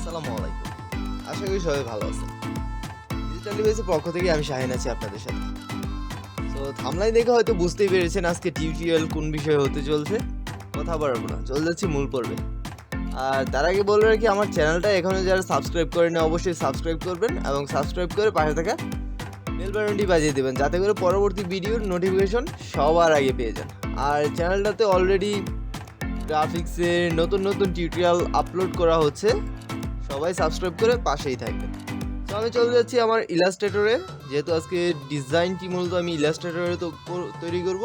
আসসালামু আলাইকুম। আশা করি সবাই ভালো আছেন। ডিজিটাল ডিভাইসের পক্ষ থেকে আমি শাহিন আছি আপনাদের সাথে। সো থাম্বনেল দেখে হয়তো বুঝতেই পেরেছেন আজকে টিউটোরিয়াল কোন বিষয়ে হতে চলছে। কথা বাড়াবো না, চলে যাচ্ছি মূল পর্বে। আর তার আগে বলে রাখি আমার চ্যানেলটা এখনো যারা সাবস্ক্রাইব করেনি অবশ্যই সাবস্ক্রাইব করবেন এবং সাবস্ক্রাইব করে পাশে থাকা বেল বাটনটি বাজিয়ে দেবেন যাতে করে পরবর্তী ভিডিওর নোটিফিকেশন সবার আগে পেয়ে যান। আর চ্যানেলটাতে অলরেডি গ্রাফিক্সের নতুন নতুন টিউটোরিয়াল আপলোড করা হচ্ছে, সবাই সাবস্ক্রাইব করে পাশেই থাকবেন। তো আমি চলে যাচ্ছি আমার ইলাস্ট্রেটরে, যেহেতু আজকে ডিজাইনটি মূলত আমি ইলাস্ট্রেটরে তো তৈরি করব।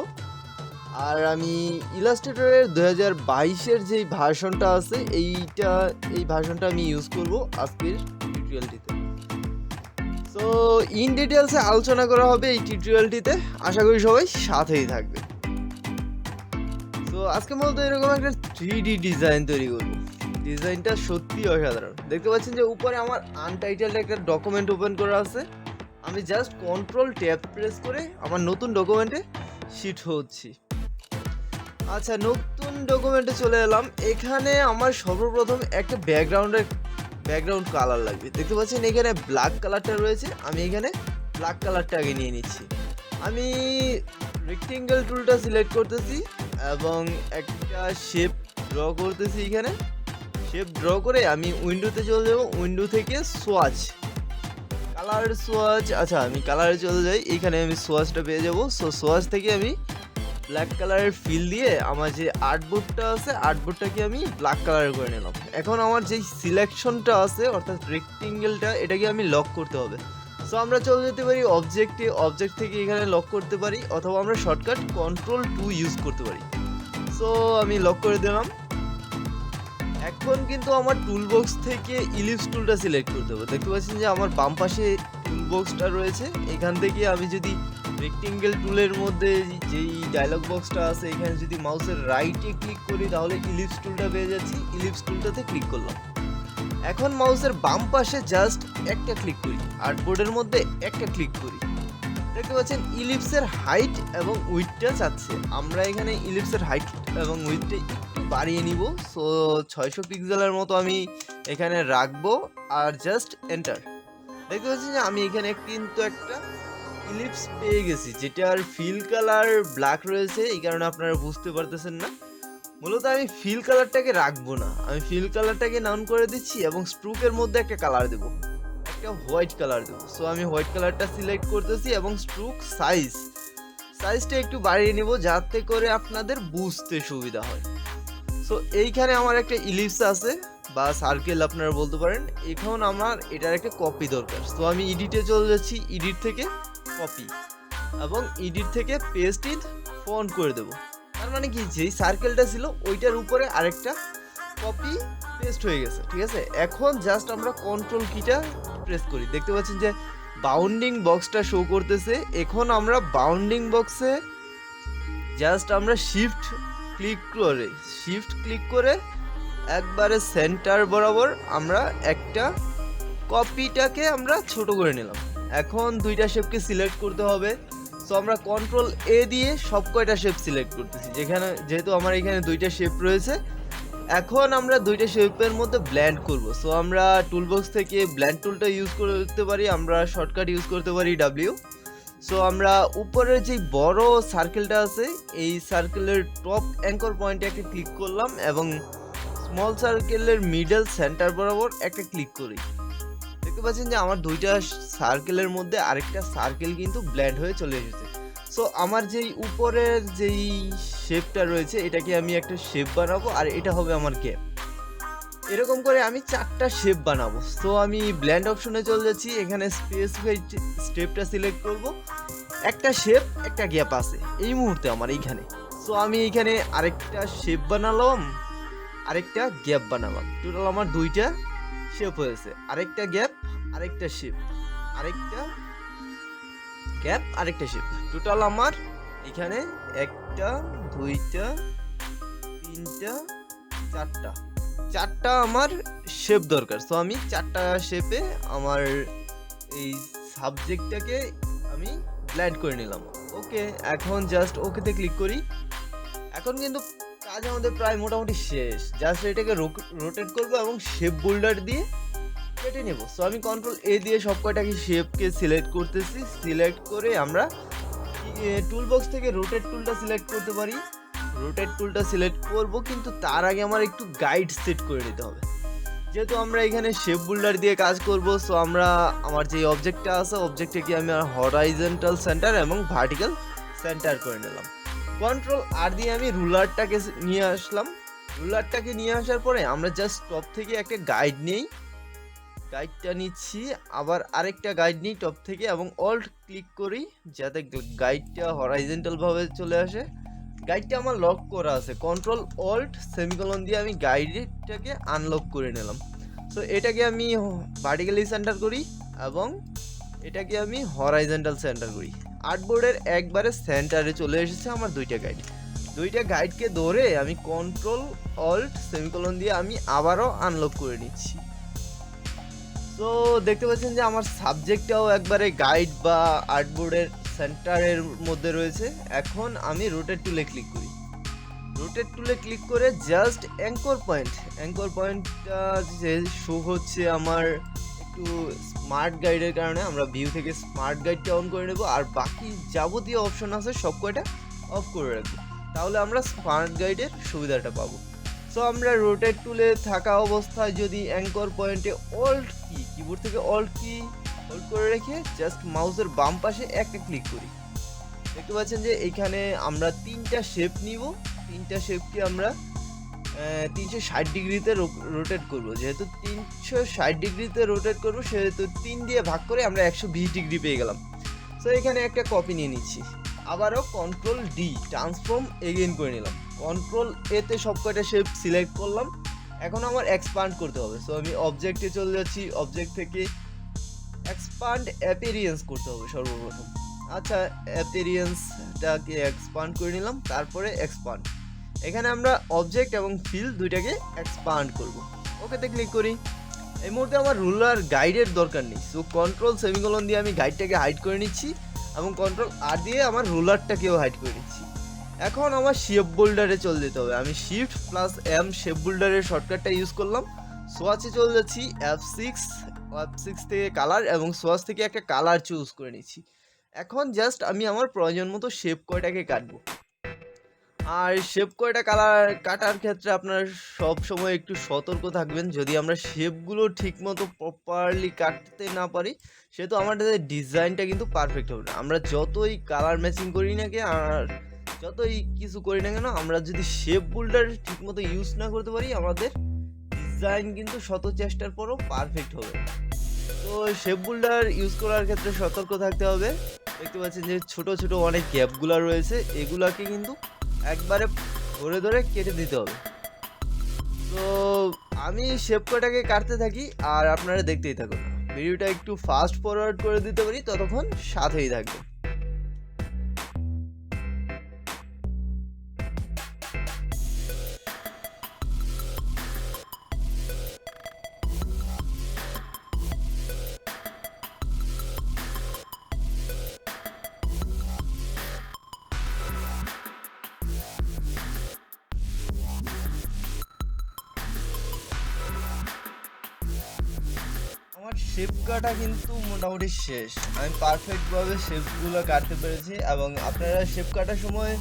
আর আমি ইলাস্ট্রেটরের 2022-এর যেই ভার্সনটা আছে এই ভার্সনটা আমি ইউজ করব আজকের টিউটোরিয়ালটিতে। সো ইন ডিটেলসে আলোচনা করা হবে এই টিউটোরিয়ালটিতে, আশা করি সবাই সাথেই থাকবে। তো আজকে মূলত এরকম একটা 3D ডিজাইন তৈরি করব। ডিজাইনটা সত্যি অসাধারণ। দেখতে পাচ্ছেন যে উপরে আমার আনটাইটেলড একটা ডকুমেন্ট ওপেন করা আছে। আমি জাস্ট কন্ট্রোল ট্যাব প্রেস করে আমার নতুন ডকুমেন্টে শিট হচ্ছি। আচ্ছা, নতুন ডকুমেন্টে চলে এলাম। এখানে আমার সর্বপ্রথম একটা ব্যাকগ্রাউন্ড কালার লাগবে। দেখতে পাচ্ছেন এখানে ব্ল্যাক কালারটা রয়েছে, আমি এখানে ব্ল্যাক কালারটা আগে নিয়ে নিচ্ছি। আমি রেক্টেঙ্গেল টুলটা সিলেক্ট করতেছি এবং একটা শেপ ড্র করতেছি। এখানে শেপ ড্র করে আমি উইন্ডোতে চলে যাব। উইন্ডো থেকে কালার সোয়াচ, আচ্ছা আমি কালারে চলে যাই। এইখানে আমি সোয়াচটা পেয়ে যাব। সো সোয়াচ থেকে আমি ব্ল্যাক কালারের ফিল দিয়ে আমার যে আর্টবোর্ডটা আছে আর্টবোর্ডটাকে আমি ব্ল্যাক কালার করে নিলাম। এখন আমার যেই সিলেকশনটা আছে অর্থাৎ রেক্টেঙ্গেলটা, এটাকে আমি লক করতে হবে। সো আমরা চলে যেতে পারি অবজেক্ট থেকে এখানে লক করতে পারি, অথবা আমরা শর্টকাট Ctrl+2 ইউজ করতে পারি। সো আমি লক করে দিলাম। এখন কিন্তু আমার টুলবক্স থেকে ইলিপস টুলটা সিলেক্ট করতে হবে। দেখতে পাচ্ছেন যে আমার বাম পাশে টুলবক্সটা রয়েছে। এখান থেকে আমি যদি রেক্টেঙ্গেল টুলের মধ্যে যেই ডায়লগ বক্সটা আছে এখানে যদি মাউসের রাইটে ক্লিক করি তাহলে ইলিপস টুলটা পেয়ে যাচ্ছি। ইলিপস টুলটাতে ক্লিক করলাম। এখন মাউসের বাম পাশে জাস্ট একটা ক্লিক করি, আর্টবোর্ডের মধ্যে একটা ক্লিক করি। দেখতে পাচ্ছেন ইলিপসের হাইট এবং উইডথটা চাচ্ছে। আমরা এখানে ইলিপসের হাইট এবং উইডথটা একটু বাড়িয়ে নিব। সো 600 পিক্সেলের মতো আমি এখানে রাখবো আর জাস্ট এন্টার। দেখতে পাচ্ছেন যে আমি এখানে কিন্তু একটা ইলিপস পেয়ে গেছি, যেটার ফিল কালার ব্ল্যাক রয়েছে। এই কারণে আপনারা বুঝতে পারতেছেন না। মূলত আমি ফিল কালারটাকে রাখবো না, আমি ফিল কালারটাকে নাউন করে দিচ্ছি এবং স্ট্রোকের মধ্যে একটা কালার দেবো, একটা হোয়াইট কালার দেবো। সো আমি হোয়াইট কালারটা সিলেক্ট করতেছি এবং স্ট্রোক সাইজটা একটু বাড়িয়ে নেব যাতে করে আপনাদের বুঝতে সুবিধা হয়। সো এইখানে আমার একটা ইলিপস আছে বা সার্কেল আপনারা বলতে পারেন। এখন আমার এটার একটা কপি দরকার। সো আমি এডিটে চলে যাচ্ছি, এডিট থেকে কপি এবং এডিট থেকে পেস্ট ইন ফন্ট করে দেবো। তার মানে কি, যেই সার্কেলটা ছিল ওইটার উপরে আরেকটা কপি পেস্ট হয়ে গেছে। ঠিক আছে, এখন জাস্ট আমরা কন্ট্রোল কিটা প্রেস করি। দেখতে পাচ্ছেন যে বাউন্ডিং বক্সটা শো করতেছে। এখন আমরা বাউন্ডিং বক্সে জাস্ট আমরা শিফট ক্লিক করে একবারে সেন্টার বরাবর আমরা একটা কপিটাকে আমরা ছোট করে নিলাম। এখন দুইটা শেপকে সিলেক্ট করতে হবে। সো আমরা Ctrl+A দিয়ে সব কয়টা শেপ সিলেক্ট করতেছি, যেহেতু আমার এখানে দুইটা শেপ রয়েছে। এখন আমরা দুইটা শেপের মধ্যে ব্লেন্ড করব। সো আমরা টুলবক্স থেকে ব্লেন্ড টুলটা ইউজ করতে পারি, আমরা শর্টকাট ইউজ করতে পারি W। সো আমরা উপরের যে বড় সার্কেলটা আছে এই সার্কেলের টপ অ্যাঙ্কর পয়েন্টে একটা ক্লিক করলাম এবং স্মল সার্কেলের মিডল সেন্টার বরাবর একটা ক্লিক করি। দেখতে পাচ্ছেন যে আমার দুইটা সার্কেলের মধ্যে আরেকটা সার্কেল কিন্তু ব্লেন্ড হয়ে চলে এসেছে। সো আমার যেই উপরের যেই শেপটা রয়েছে এটাকে আমি একটা শেপ বানাবো আর এটা হবে আমার গ্যাপ। এরকম করে আমি 4টা শেপ বানাবো। সো আমি ব্লেন্ড অপশনে চলে যাচ্ছি, এখানে স্পেসিফাইড স্টেপটা সিলেক্ট করব। একটা শেপ একটা গ্যাপ আছে এই মুহূর্তে আমার এইখানে। সো আমি এইখানে আরেকটা শেপ বানালাম, আরেকটা গ্যাপ বানালাম। টোটাল আমার দুইটা শেপ হয়েছে, আরেকটা গ্যাপ আরেকটা শেপ, আরেকটা গ্যাপ আরেকটা শেপ। টোটাল আমার এখানে একটা দুইটা তিনটা চারটা আমার শেপ দরকার। সো আমি 4টা শেপে আমার এই সাবজেক্টটাকে আমি ব্লেন্ড করে নিলাম। ওকে, এখন জাস্ট ওকেতে ক্লিক করি। এখন কিন্তু কাজ আমাদের প্রায় মোটামুটি শেষ। জাস্ট এটাকে রোটেট করব এবং শেপ বোল্ডার দিয়ে কেটে নেব। সো আমি কন্ট্রোল এ দিয়ে সব কয়টাকে শেপকে সিলেক্ট করতেছি। সিলেক্ট করে আমরা টুল বক্স থেকে রোটেট টুলটা সিলেক্ট করতে পারি। রোটেট টুলটা সিলেক্ট করব, কিন্তু তার আগে আমার একটু গাইড সেট করে নিতে হবে। যেহেতু আমরা এখানে শেপ বোল্ডার দিয়ে কাজ করব, সো আমার যে অবজেক্টটা আছে অবজেক্টটাকে আমি হরাইজন্টাল সেন্টার এবং ভার্টিক্যাল সেন্টার করে নিলাম। কন্ট্রোল আর দিয়ে আমি রুলারটাকে নিয়ে আসলাম। রুলারটাকে নিয়ে আসার পরে আমরা জাস্ট টপ থেকে একটা গাইড নিই, গাইডটা নিচ্ছি, আবার আরেকটা গাইড নিই টপ থেকে এবং অল্ট ক্লিক করি যাতে গাইডটা হরাইজন্টাল ভাবে চলে আসে। গাইডটা আমার লক করা আছে, কন্ট্রোল অল্ট সেমিকোলন দিয়ে আমি গাইডটাকে আনলক করে নিলাম। সো এটাকে আমি ভার্টিক্যালি সেন্টার করি এবং এটাকে আমি হরাইজন্টাল সেন্টার করি। আর্টবোর্ডের একবারে সেন্টারে চলে এসেছে আমার দুইটা গাইডকে ধরে আমি কন্ট্রোল অল্ট সেমিকোলন দিয়ে আমি আবারও আনলক করে নিচ্ছি। তো দেখতে পাচ্ছেন যে আমার সাবজেক্টটাও একবারে গাইড বা আর্টবোর্ডের সেন্টারের মধ্যে রয়েছে। এখন আমি রোটেট টুলে ক্লিক করি। রোটেট টুলে ক্লিক করে জাস্ট অ্যাঙ্কর পয়েন্টটা যে শো হচ্ছে আমার একটু স্মার্ট গাইডের কারণে আমরা ভিউ থেকে স্মার্ট গাইডটা অন করে নেব, আর বাকি যাবতীয় অপশন আছে সব কয়টা অফ করে রাখবো, তাহলে আমরা স্মার্ট গাইডের সুবিধাটা পাবো। সো আমরা রোটেট টুলে থাকা অবস্থায় যদি অ্যাঙ্কর পয়েন্টে অল্ট কি কিবোর্ড থেকে অল্ট কি হোল্ড করে রেখে জাস্ট মাউসের বাম পাশে একটা ক্লিক করি, দেখতে পাচ্ছেন যে এখানে আমরা তিনটা শেপ নিব। তিনটা শেপকে আমরা 360 ডিগ্রিতে রোটেট করব। যেহেতু 360 ডিগ্রিতে রোটেট করব সেহেতু 3 দিয়ে ভাগ করে আমরা 120 ডিগ্রি পেয়ে গেলাম। সো এখানে একটা কপি নিয়ে নিচ্ছি, আবারও কন্ট্রোল ডি ট্রান্সফর্ম এগেইন করে নিলাম। কন্ট্রোল এতে সব কয়টা শেপ সিলেক্ট করলাম। এখন আমার এক্সপান্ড করতে হবে। সো আমি অবজেক্টে চলে যাচ্ছি, অবজেক্ট থেকে এক্সপান্ড অ্যাপিয়ারেন্স করতে হবে সর্বপ্রথম। আচ্ছা, অ্যাপিয়ারেন্সটাকে এক্সপান্ড করে নিলাম, তারপরে এক্সপান্ড। এখানে আমরা অবজেক্ট এবং ফিল দুইটাকে এক্সপান্ড করব। ওকেতে ক্লিক করি। এই মুহূর্তে আমার রুলার গাইডের দরকার নেই, সো কন্ট্রোল সেমিকোলন দিয়ে আমি গাইডটাকে হাইড করে নিচ্ছি এবং কন্ট্রোল আর দিয়ে আমার রুলারটাকেও হাইড করে নিচ্ছি। এখন আমার শেপ বোল্ডারে চলে যেতে হবে। আমি শিফট প্লাস এম শেপ বোল্ডারের শর্টকাটটা ইউজ করলাম। সোয়াচে চলে যাচ্ছি, F6 থেকে কালার এবং সোয়াচ থেকে একটা কালার চুজ করে নিচ্ছি। এখন জাস্ট আমি আমার প্রয়োজন মতো শেপ কয়টাকে কাটবো। আর শেপ কয়টা কালার কাটার ক্ষেত্রে আপনারা সব সময় একটু সতর্ক থাকবেন। যদি আমরা শেপগুলো ঠিকমতো প্রপারলি কাটতে না পারি সেহেতু আমাদের ডিজাইনটা কিন্তু পারফেক্ট হবে না। আমরা যতই কালার ম্যাচিং করি না কেন আর যতই কিছু করি না কেন, আমরা যদি শেপ বোল্ডার ঠিকমতো ইউজ না করতে পারি আমাদের ডিজাইন কিন্তু শত চেষ্টার পরও পারফেক্ট হবে। তো শেপ বোল্ডার ইউজ করার ক্ষেত্রে সতর্ক থাকতে হবে। দেখতে পাচ্ছেন যে ছোট ছোট অনেক গ্যাপগুলো রয়েছে, এগুলাকে কিন্তু একবারে ধরে ধরে কেটে দিতে হবে। তো আমি শেপ কয়টাকে কাটতে থাকি আর আপনারা দেখতেই থাকুন। ভিডিওটা একটু ফাস্ট ফরওয়ার্ড করে দিতে পারি, ততক্ষণ সাথেই থাকবে। আমার শেপ কাটা কিন্তু মোটামুটি শেষ। আমি পারফেক্টভাবে শেপগুলো কাটতে পেরেছি এবং আপনারা শেপ কাটার সময়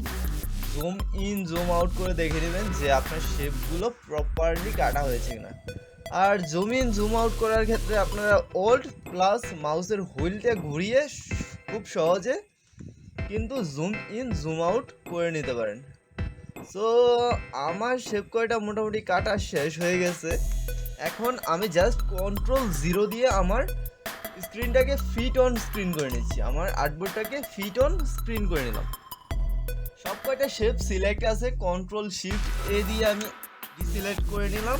জুম ইন জুম আউট করে দেখে নেবেন যে আপনার শেপগুলো প্রপারলি কাটা হয়েছে কিনা। আর জুম ইন জুম আউট করার ক্ষেত্রে আপনারা অল্ট প্লাস মাউসের হুইলটা ঘুরিয়ে খুব সহজে কিন্তু জুম ইন জুম আউট করে নিতে পারেন। সো আমার শেপ কয়টা মোটামুটি কাটা শেষ হয়ে গেছে। এখন আমি জাস্ট কন্ট্রোল 0 দিয়ে আমার স্ক্রিনটাকে ফিট অন স্ক্রিন করে নিচ্ছি, আমার আর্টবোর্ডটাকে ফিট অন স্ক্রিন করে নিলাম। সব কয়টা শেপ সিলেক্ট আছে, কন্ট্রোল শিফট এ দিয়ে আমি ডিসিলেক্ট করে নিলাম।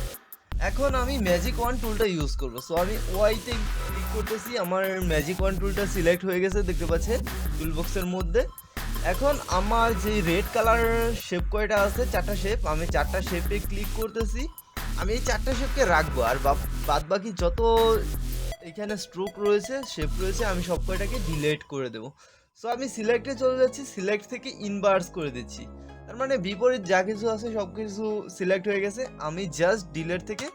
এখন আমি ম্যাজিক ওয়ান টুলটা ইউজ করব। সো আমি ওয়াইতে ক্লিক করতেছি, আমার ম্যাজিক ওয়ান টুলটা সিলেক্ট হয়ে গেছে দেখতে পাচ্ছেন টুল বক্সের মধ্যে। এখন আমার যে রেড কালার শেপ কয়টা আছে, 4টা শেপ, আমি 4টা শেপে ক্লিক করতেছি। আমি এই 4টা শেপকে রাখবো আর বাদ বাকি যত এখানে স্ট্রোক রয়েছে শেপ রয়েছে আমি সব কয়টাকে ডিলিট করে দেবো। সো আমি সিলেক্টে চলে যাচ্ছি, সিলেক্ট থেকে ইনভার্স করে দিচ্ছি। তার মানে বিপরীত যা কিছু আছে সব কিছু সিলেক্ট হয়ে গেছে, আমি জাস্ট ডিলেট থেকে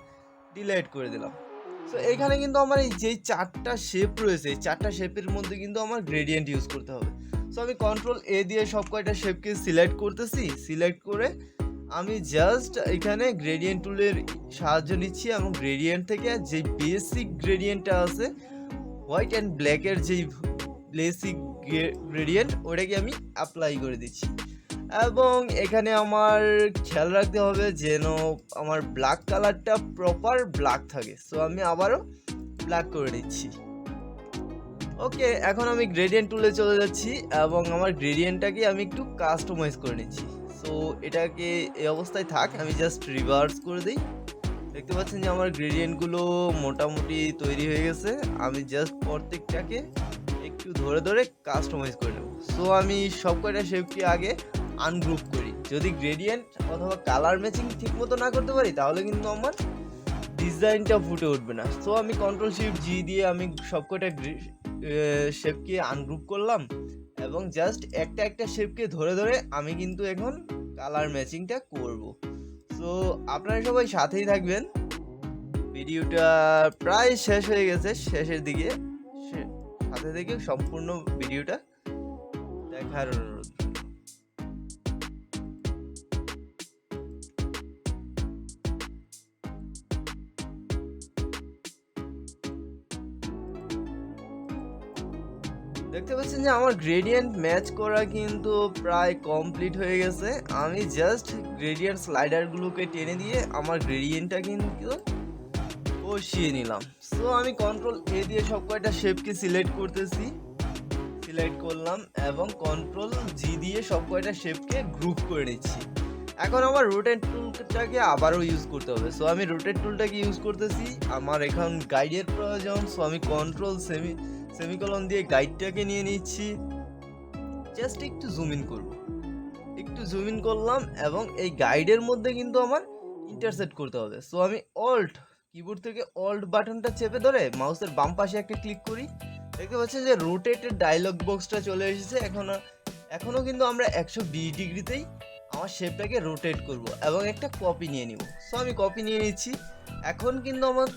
ডিলেট করে দিলাম। সো এখানে কিন্তু আমার এই যে চারটা শেপ রয়েছে, এই চারটা শেপের মধ্যে কিন্তু আমার গ্রেডিয়েন্ট ইউজ করতে হবে। সো আমি কন্ট্রোল এ দিয়ে সব কয়টা শেপকে সিলেক্ট করতেছি, সিলেক্ট করে আমি জাস্ট এখানে গ্রেডিয়েন্ট টুলের সাহায্য নিচ্ছি এবং গ্রেডিয়েন্ট থেকে যে বেসিক গ্রেডিয়েন্টটা আছে হোয়াইট অ্যান্ড ব্ল্যাকের যেই বেসিক গ্রেডিয়েন্ট ওটাকে আমি অ্যাপ্লাই করে দিচ্ছি। এবং এখানে আমার খেয়াল রাখতে হবে যেন আমার ব্ল্যাক কালারটা প্রপার ব্ল্যাক থাকে। সো আমি আবারও ব্ল্যাক করে দিচ্ছি। ওকে, এখন আমি গ্রেডিয়েন্ট টুলে চলে যাচ্ছি এবং আমার গ্রেডিয়েন্টটাকে আমি একটু কাস্টমাইজ করে নিচ্ছি। সো এটাকে এই অবস্থায় থাক, আমি জাস্ট রিভার্স করে দিই। দেখতে পাচ্ছেন যে আমার গ্রেডিয়েন্টগুলো মোটামুটি তৈরি হয়ে গেছে। আমি জাস্ট প্রত্যেকটাকে একটু ধরে ধরে কাস্টমাইজ করে নেব। সো আমি সব কয়টা শেপকে আগে আনগ্রুপ করি। যদি গ্রেডিয়েন্ট অথবা কালার ম্যাচিং ঠিক মতো না করতে পারি তাহলে কিন্তু আমার ডিজাইনটা ফুটে উঠবে না। সো আমি কন্ট্রোল শিফট জি দিয়ে আমি সব কয়টা শেপকে আনগ্রুপ করলাম এবং জাস্ট একটা একটা শেপকে ধরে ধরে আমি কিন্তু এখন কালার ম্যাচিংটা করব। সো আপনারা সবাই সাথেই থাকবেন। ভিডিওটা প্রায় শেষ হয়ে গেছে, শেষের দিকে, সাথে থেকে সম্পূর্ণ ভিডিওটা দেখার অনুরোধ। দেখতে পাচ্ছেন যে আমার গ্রেডিয়েন্ট ম্যাচ করা কিন্তু প্রায় কমপ্লিট হয়ে গেছে। আমি জাস্ট গ্রেডিয়েন্ট স্লাইডারগুলোকে টেনে দিয়ে আমার গ্রেডিয়েন্টটা কিন্তু বসিয়ে নিলাম। সো আমি কন্ট্রোল এ দিয়ে সব কয়টা শেপকে সিলেক্ট করতেছি, সিলেক্ট করলাম এবং কন্ট্রোল জি দিয়ে সব কয়টা শেপকে গ্রুপ করে নিচ্ছি। এখন আমার রোটেট টুলটাকে আবারও ইউজ করতে হবে। সো আমি রোটেট টুলটাকে ইউজ করতেছি, আমার এখন গাইডের প্রয়োজন। সো আমি কন্ট্রোল সেমিকলন দিয়ে গাইডটাকে নিয়ে নিচ্ছি, জাস্ট একটু জুম ইন করব, একটু জুম ইন করলাম এবং এই গাইডের মধ্যে কিন্তু আমার ইন্টারসেক্ট করতে হবে। সো আমি কিবোর্ড থেকে অল্ট বাটনটা চেপে ধরে মাউসের বাম পাশে একটা ক্লিক করি। দেখতে পাচ্ছেন যে রোটেটের ডায়লগ বক্সটা চলে এসেছে। এখনো কিন্তু আমরা 120 ডিগ্রিতেই আমার শেপটাকে রোটেট করব এবং একটা কপি নিয়ে নিব। সো আমি কপি নিয়ে নিচ্ছি। এখন কিন্তু আমার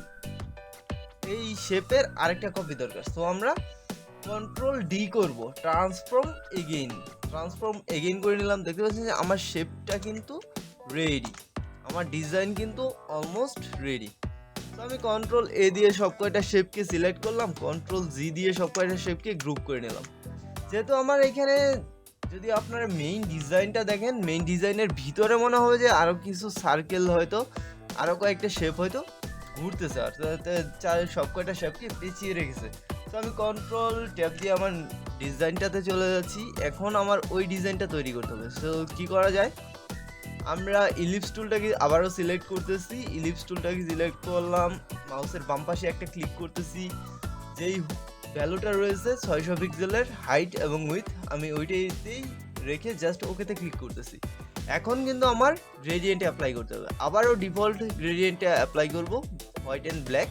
এই শেপের আরেকটা কপি দরকার। সো আমরা কন্ট্রোল ডি করব, ট্রান্সফর্ম এগেইন করে নিলাম। দেখতে পাচ্ছেন যে আমার শেপটা কিন্তু রেডি, আমার ডিজাইন কিন্তু অলমোস্ট রেডি। তো আমি কন্ট্রোল এ দিয়ে সব কয়টা শেপকে সিলেক্ট করলাম, কন্ট্রোল জি দিয়ে সব কয়টা শেপকে গ্রুপ করে নিলাম। যেহেতু আমার এখানে যদি আপনারা মেইন ডিজাইনটা দেখেন, মেইন ডিজাইনের ভিতরে মনে হবে যে আরও কিছু সার্কেল, হয়তো আরও কয়েকটা শেপ হয়তো ঘুরতেছে, আর সব কয়টা শেপকে পেঁচিয়ে রেখেছে। তো আমি কন্ট্রোল ট্যাব দিয়ে আমার ডিজাইনটাতে চলে যাচ্ছি। এখন আমার ওই ডিজাইনটা তৈরি করতে হবে। সো কি করা যায়, আমরা ইলিপস টুলটাকে আবারও সিলেক্ট করতেছি, ইলিপস টুলটাকে সিলেক্ট করলাম, মাউসের বাম পাশে একটা ক্লিক করতেছি, যেই ভ্যালুটা রয়েছে 600 পিক্সেলের হাইট এবং উইথ, আমি ওইটাতেই রেখে জাস্ট ওকেতে ক্লিক করতেছি। এখন কিন্তু আমার গ্রেডিয়েন্টে অ্যাপ্লাই করতে হবে, আবারও ডিফল্ট গ্রেডিয়েন্টে অ্যাপ্লাই করব, হোয়াইট অ্যান্ড ব্ল্যাক।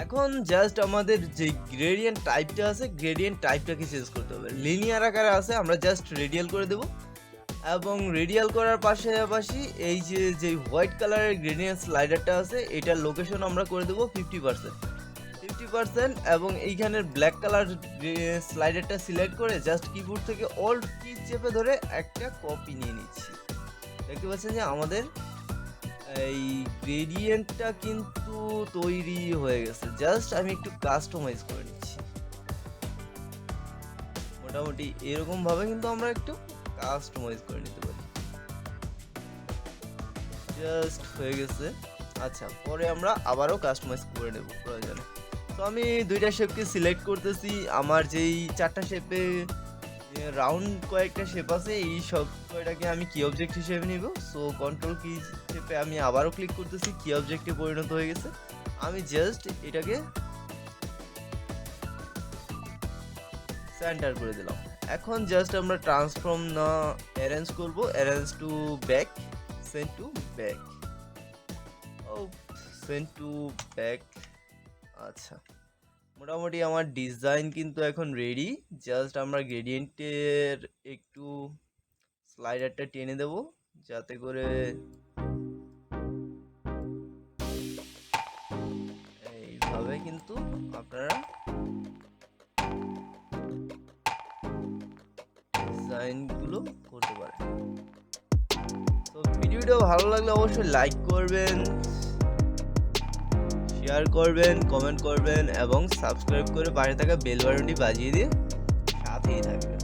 এখন জাস্ট আমাদের যে গ্রেডিয়েন্ট টাইপটা আছে, গ্রেডিয়েন্ট টাইপটাকে চেঞ্জ করতে হবে। লিনিয়ার আকারে আছে, আমরা জাস্ট রেডিয়াল করে দেব এবং রেডিয়াল করার পাশাপাশি এই যে হোয়াইট কালারের গ্রেডিয়েন্ট স্লাইডারটা আছে এটার লোকেশন আমরা করে দেবো 50% এবং এইখানের ব্ল্যাক কালার স্লাইডারটা সিলেক্ট করে জাস্ট কিবোর্ড থেকে অল্ট কি চেপে ধরে একটা কপি নিয়ে নিচ্ছি। দেখতে পাচ্ছেন যে আমাদের এই গ্রেডিয়েন্টটা কিন্তু তৈরি হয়ে গেছে, জাস্ট আমি একটু কাস্টমাইজ করে নিচ্ছি। মোটামুটি এরকম ভাবে কিন্তু আমরা একটু কাস্টমাইজ করে নিতে পারি, জাস্ট হয়ে গেছে। আচ্ছা, পরে আমরা আবারও কাস্টমাইজ করে নেব প্রয়োজনে। তো আমি দুইটা শেপকে সিলেক্ট করতেছি, আমার যেই চারটা শেপে রাউন্ড কয়েকটা শেপ আছে এই সব কয়টাকে আমি কি অবজেক্ট হিসেবে নিব। সো কন্ট্রোল কি শেপে আমি আবারও ক্লিক করতেছি, কি অবজেক্টে পরিণত হয়ে গেছে। আমি জাস্ট এটাকে সেন্টার করে দিলাম। এখন জাস্ট আমরা ট্রান্সফর্ম না অ্যারেঞ্জ করব, arrange to back, send to back, ও সেন্ড টু ব্যাক। আচ্ছা, মোটামুটি আমার ডিজাইন কিন্তু এখন রেডি। জাস্ট আমরা গ্রেডিয়েন্টের একটু স্লাইডারটা টেনে দেব যাতে করে এইভাবে কিন্তু আপনারা ডিজাইনগুলো করতে পারেন। তো ভিডিওটা ভালো লাগলে অবশ্যই লাইক করবেন, শেয়ার করবেন, কমেন্ট করবেন এবং সাবস্ক্রাইব করে পাশে থাকা বেল বাটনটি বাজিয়ে দিয়ে সাথেই থাকবেন।